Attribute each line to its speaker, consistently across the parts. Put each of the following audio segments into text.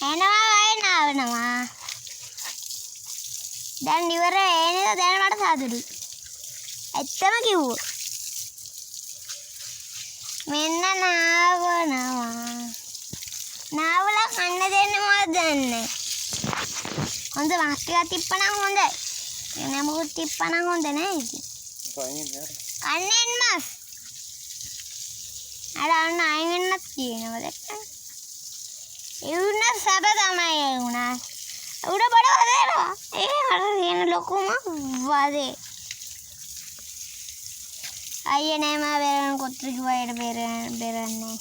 Speaker 1: එනවා වයි නාවනවා. දැන් ඉවරයි. ඒ නේද දැන් මට සතුටුයි. ඇත්තම කිව්වෝ. මෙන්න නාවනවා. නාවලා කන්න දෙන්න මොකද දන්නේ. හොඳ මාස් ටිකක් තිප්පනම් හොඳයි. එනේ මොකද තිප්පනම් හොඳ නෑ ඉතින්. කන්නේ මාස්. අර අන්න අයින් වෙන්නත් කියනවා දැක්කද? ඒ වුණා සබ තමයි ඒ වුණා. උඩ බඩ වදේනවා. ඒ අර වෙන ලොකුම වදේ. අයියේ නෑ මම බෙරන කොට්ටු කිව්වයිට බෙරන්නේ.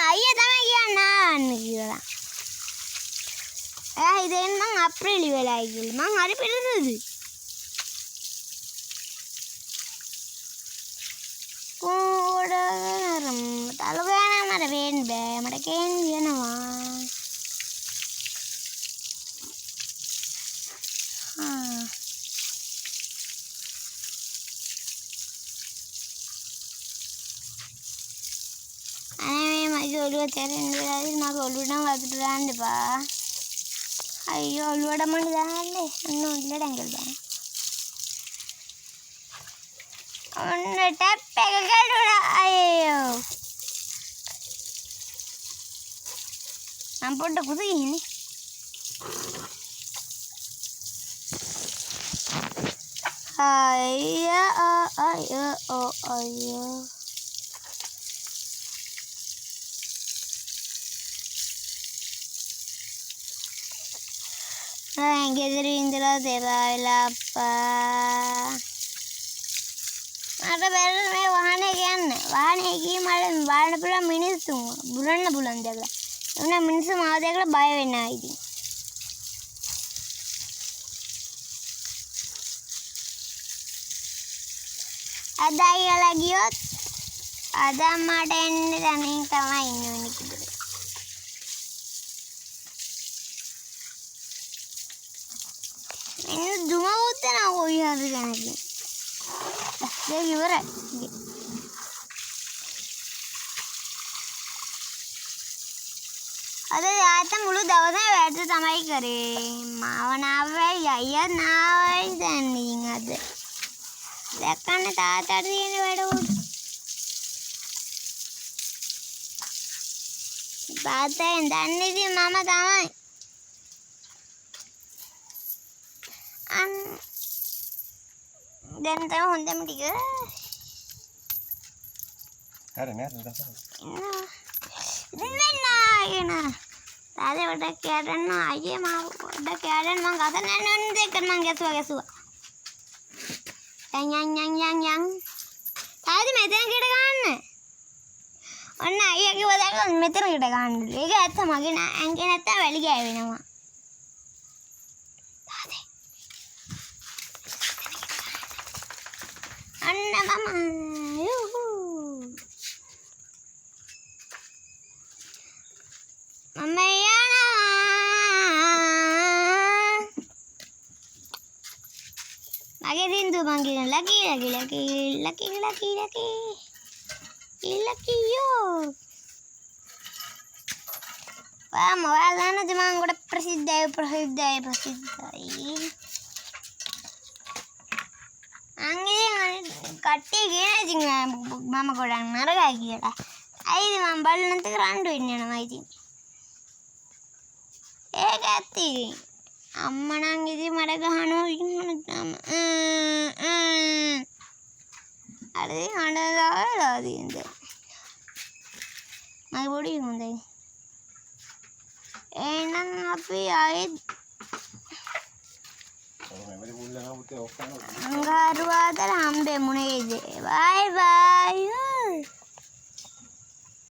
Speaker 1: අයියේ තමයි කියන්නේ නාන්න කියලා. එයා ඉතින් මං අප්‍රේලි වෙලායි කියලා. මං හරි පිළිසුදුයි. කොඩරම් තලගාන මට වෙන්න බෑ. මට කේන්ති යනවා. ඔළුව තැරෙන්න වෙලාවදී මගේ ඔළුවට වතුර දාන්න එපා. අයියෝ ඔළුවට මම දාන්නේ. අන්න ඔළුවට ඇඟිල්ල දාන්න. ඔන්න ටැප් එක කඩුණා. අයියෝ. මම පොඩ්ඩක් කුස ගිහින්නේ. අයියෝ. ගෙදර ඉඳලා දෙපා වෙලා අප්පා. මට බැරි මේ වාහනේ යන්න. වාහනේ ගිහින් මට බලන්න පුළුවන් මිනිස්සු බුලන්න බුලන් දැකලා. එවුනා මිනිස්සු මාව දැකලා බය වෙනවා ඉතින්. අද අයියලා ගියොත් අද මට එන්නේ තනින් තමයි ඉන්න වෙන්නේ කිව්වා. ini cuma udah aku lihat kan lagi. Dia gimana? Ada ya, itu mulu dawatnya berarti sama ikare. Mau nawe ya iya nawe dan ingat. Dekan tadi ini baru. Baten dan ini mama tamai. Dan tahu honda mendika. Ada nih, ada. Ini. Tadi udah keadaan aja mau, udah keadaan mang kata nenek kan mang gesu. Yang. Tadi meter kita kan. Oh nah, iya kita kan meter kita kan. Liga itu makin angin itu balik ya nama. Anna mama, yuhu. Mama yana. Lagi rindu manggil lagi yo. Wah, mau alana cuma udah persidai. Angin katti gini juga mama kodang naraga gila. Ayo mambal nanti randu ini nama itu. Katti, amma nangis maraga hanu ini nama. Ada ini. Mai body ini. Enak api air. Enggak ada hambe mune. Bye bye.